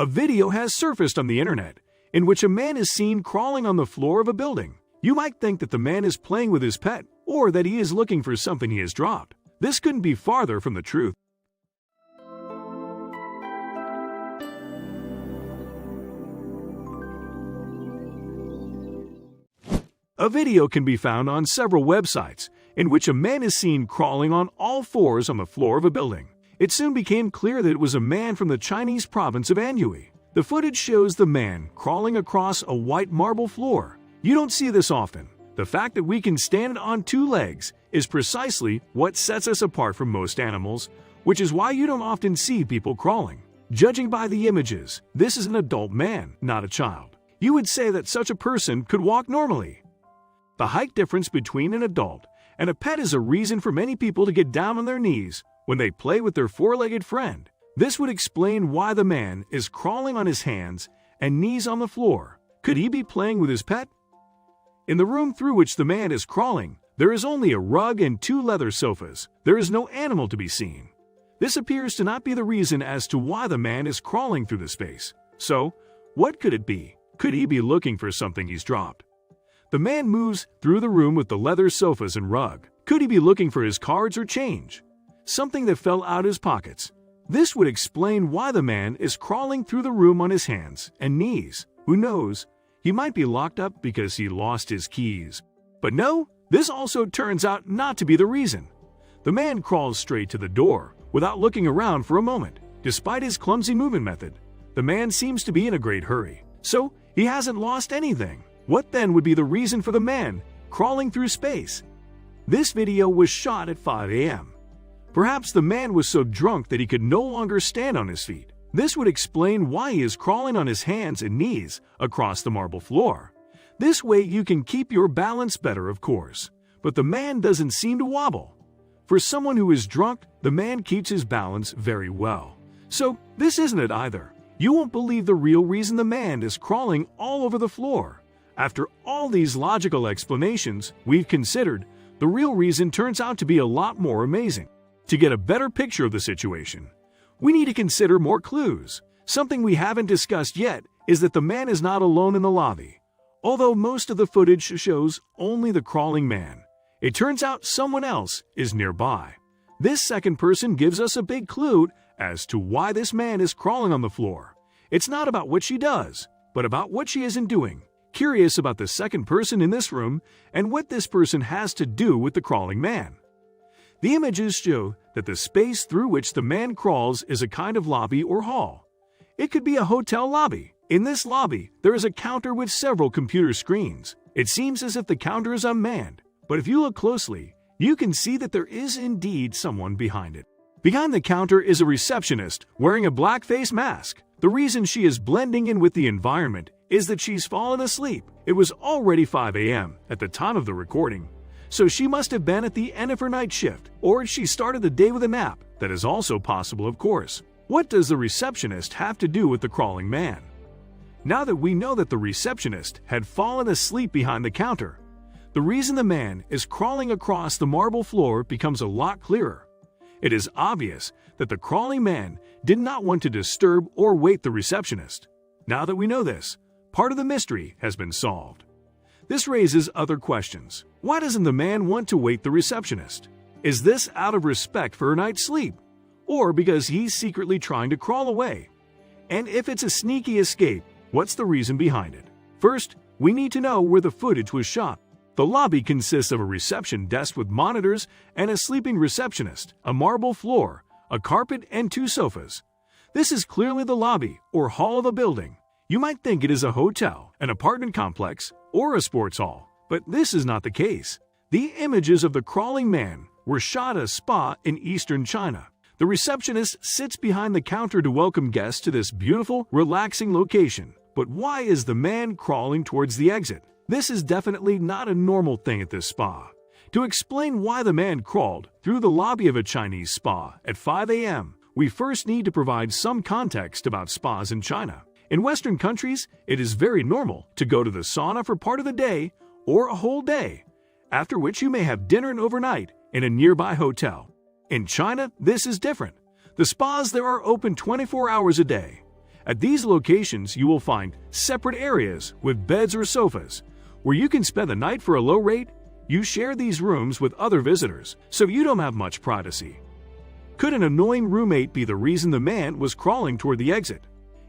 A video has surfaced on the internet in which a man is seen crawling on the floor of a building. You might think that the man is playing with his pet or that he is looking for something he has dropped. This couldn't be farther from the truth. A video can be found on several websites in which a man is seen crawling on all fours on the floor of a building. It soon became clear that it was a man from the Chinese province of Anhui. The footage shows the man crawling across a white marble floor. You don't see this often. The fact that we can stand on two legs is precisely what sets us apart from most animals, which is why you don't often see people crawling. Judging by the images, this is an adult man, not a child. You would say that such a person could walk normally. The height difference between an adult and a pet is a reason for many people to get down on their knees when they play with their four-legged friend. This would explain why the man is crawling on his hands and knees on the floor. Could he be playing with his pet? In the room through which the man is crawling, there is only a rug and two leather sofas. There is no animal to be seen. This appears to not be the reason as to why the man is crawling through the space. So, what could it be? Could he be looking for something he's dropped? The man moves through the room with the leather sofas and rug. Could he be looking for his cards or change? Something that fell out his pockets. This would explain why the man is crawling through the room on his hands and knees. Who knows? He might be locked up because he lost his keys. But no, this also turns out not to be the reason. The man crawls straight to the door without looking around for a moment. Despite his clumsy movement method, the man seems to be in a great hurry. So, he hasn't lost anything. What then would be the reason for the man crawling through space? This video was shot at 5 a.m. Perhaps the man was so drunk that he could no longer stand on his feet. This would explain why he is crawling on his hands and knees across the marble floor. This way you can keep your balance better, of course. But the man doesn't seem to wobble. For someone who is drunk, the man keeps his balance very well. So this isn't it either. You won't believe the real reason the man is crawling all over the floor. After all these logical explanations we've considered, the real reason turns out to be a lot more amazing. To get a better picture of the situation, we need to consider more clues. Something we haven't discussed yet is that the man is not alone in the lobby. Although most of the footage shows only the crawling man, it turns out someone else is nearby. This second person gives us a big clue as to why this man is crawling on the floor. It's not about what she does, but about what she isn't doing. Curious about the second person in this room and what this person has to do with the crawling man. The images show that the space through which the man crawls is a kind of lobby or hall. It could be a hotel lobby. In this lobby, there is a counter with several computer screens. It seems as if the counter is unmanned, but if you look closely, you can see that there is indeed someone behind it. Behind the counter is a receptionist wearing a black face mask. The reason she is blending in with the environment is that she's fallen asleep. It was already 5 a.m. at the time of the recording. So she must have been at the end of her night shift, or she started the day with a nap. That is also possible, of course. What does the receptionist have to do with the crawling man? Now that we know that the receptionist had fallen asleep behind the counter, the reason the man is crawling across the marble floor becomes a lot clearer. It is obvious that the crawling man did not want to disturb or wake the receptionist. Now that we know this, part of the mystery has been solved. This raises other questions. Why doesn't the man want to wake the receptionist? Is this out of respect for her night's sleep? Or because he's secretly trying to crawl away? And if it's a sneaky escape, what's the reason behind it? First, we need to know where the footage was shot. The lobby consists of a reception desk with monitors and a sleeping receptionist, a marble floor, a carpet, and two sofas. This is clearly the lobby or hall of a building. You might think it is a hotel, an apartment complex, or a sports hall, but this is not the case. The images of the crawling man were shot at a spa in eastern China. The receptionist sits behind the counter to welcome guests to this beautiful, relaxing location. But why is the man crawling towards the exit? This is definitely not a normal thing at this spa. To explain why the man crawled through the lobby of a Chinese spa at 5 a.m., we first need to provide some context about spas in China. In Western countries, it is very normal to go to the sauna for part of the day or a whole day, after which you may have dinner and overnight in a nearby hotel. In China, this is different. The spas there are open 24 hours a day. At these locations, you will find separate areas with beds or sofas, where you can spend the night for a low rate. You share these rooms with other visitors, so you don't have much privacy. Could an annoying roommate be the reason the man was crawling toward the exit?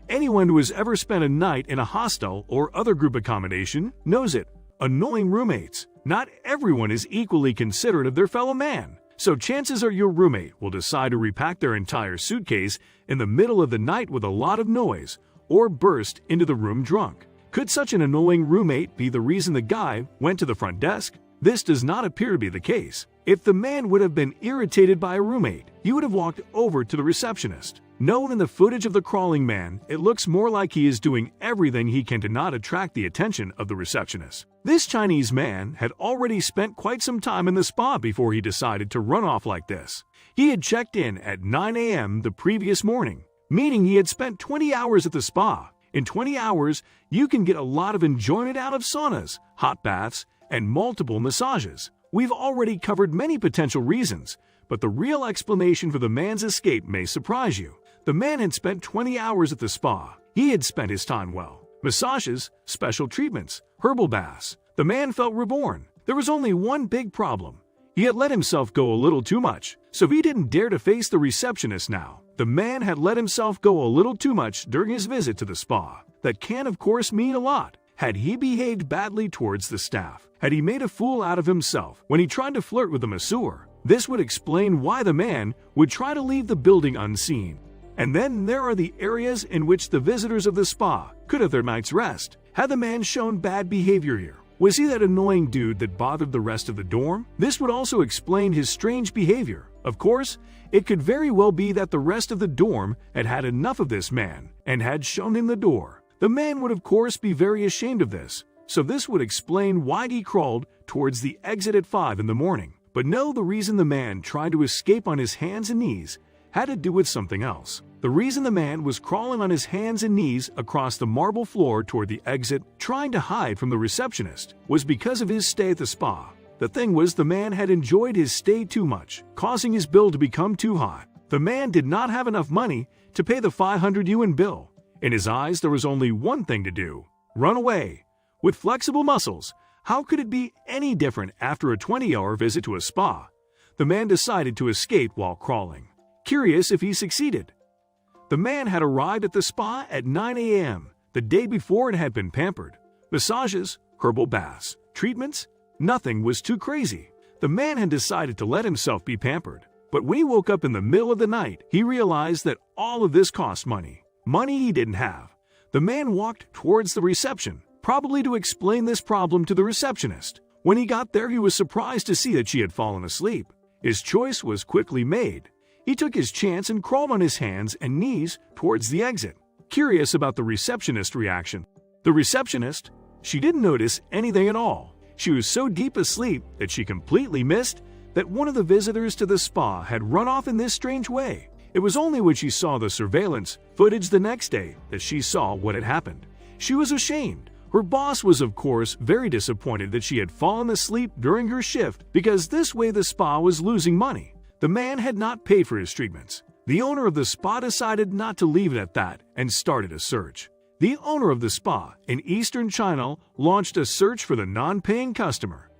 Anyone who has ever spent a night in a hostel or other group accommodation knows it. Annoying roommates. Not everyone is equally considerate of their fellow man, so chances are your roommate will decide to repack their entire suitcase in the middle of the night with a lot of noise, or burst into the room drunk. Could such an annoying roommate be the reason the guy went to the front desk? This does not appear to be the case. If the man would have been irritated by a roommate, he would have walked over to the receptionist. No, in the footage of the crawling man, it looks more like he is doing everything he can to not attract the attention of the receptionist. This Chinese man had already spent quite some time in the spa before he decided to run off like this. He had checked in at 9 a.m. the previous morning, meaning he had spent 20 hours at the spa. In 20 hours, you can get a lot of enjoyment out of saunas, hot baths, and multiple massages. We've already covered many potential reasons, but the real explanation for the man's escape may surprise you. The man had spent 20 hours at the spa. He had spent his time well. Massages, special treatments, herbal baths. The man felt reborn. There was only one big problem. He had let himself go a little too much, so he didn't dare to face the receptionist now. The man had let himself go a little too much during his visit to the spa. That can, of course, mean a lot. Had he behaved badly towards the staff? Had he made a fool out of himself when he tried to flirt with the masseur? This would explain why the man would try to leave the building unseen. And then there are the areas in which the visitors of the spa could have their night's rest. Had the man shown bad behavior here? Was he that annoying dude that bothered the rest of the dorm? This would also explain his strange behavior. Of course, it could very well be that the rest of the dorm had had enough of this man and had shown him the door. The man would of course be very ashamed of this, so this would explain why he crawled towards the exit at 5 in the morning. But no, the reason the man tried to escape on his hands and knees had to do with something else. The reason the man was crawling on his hands and knees across the marble floor toward the exit, trying to hide from the receptionist, was because of his stay at the spa. The thing was, the man had enjoyed his stay too much, causing his bill to become too high. The man did not have enough money to pay the 500 yuan bill. In his eyes, there was only one thing to do: run away. With flexible muscles, how could it be any different after a 20-hour visit to a spa? The man decided to escape while crawling. Curious if he succeeded. The man had arrived at the spa at 9 a.m. the day before and had been pampered. Massages, herbal baths, treatments, nothing was too crazy. The man had decided to let himself be pampered. But when he woke up in the middle of the night, he realized that all of this cost money. Money he didn't have. The man walked towards the reception, probably to explain this problem to the receptionist. When he got there, he was surprised to see that she had fallen asleep. His choice was quickly made. He took his chance and crawled on his hands and knees towards the exit. Curious about the receptionist's reaction. The receptionist, she didn't notice anything at all. She was so deep asleep that she completely missed that one of the visitors to the spa had run off in this strange way. It was only when she saw the surveillance footage the next day that she saw what had happened. She was ashamed. Her boss was, of course, very disappointed that she had fallen asleep during her shift because this way the spa was losing money. The man had not paid for his treatments. The owner of the spa decided not to leave it at that and started a search. The owner of the spa in eastern China launched a search for the non-paying customer.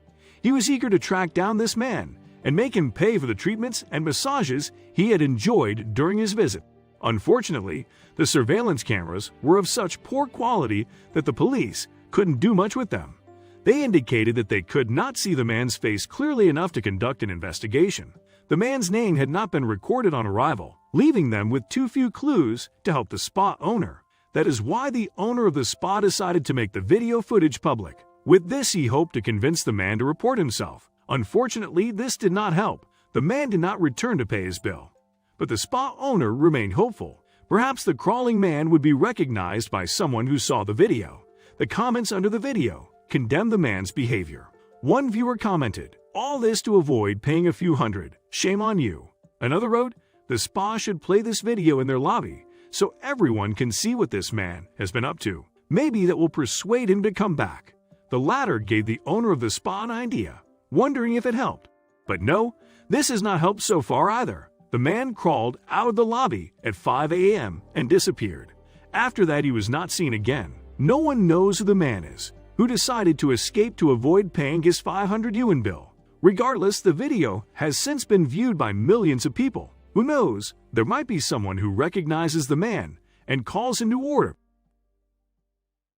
He was eager to track down this man and make him pay for the treatments and massages he had enjoyed during his visit. Unfortunately, the surveillance cameras were of such poor quality that the police couldn't do much with them. They indicated that they could not see the man's face clearly enough to conduct an investigation. The man's name had not been recorded on arrival, leaving them with too few clues to help the spa owner. That is why the owner of the spa decided to make the video footage public. With this, he hoped to convince the man to report himself. Unfortunately, this did not help. The man did not return to pay his bill. But the spa owner remained hopeful. Perhaps the crawling man would be recognized by someone who saw the video. The comments under the video condemned the man's behavior. One viewer commented, "All this to avoid paying a few hundred. Shame on you." Another wrote, "The spa should play this video in their lobby so everyone can see what this man has been up to. Maybe that will persuade him to come back." The latter gave the owner of the spa an idea, wondering if it helped. But no, this has not helped so far either. The man crawled out of the lobby at 5 a.m. and disappeared. After that, he was not seen again. No one knows who the man is, who decided to escape to avoid paying his 500 yuan bill. Regardless, the video has since been viewed by millions of people. Who knows, there might be someone who recognizes the man and calls him to order.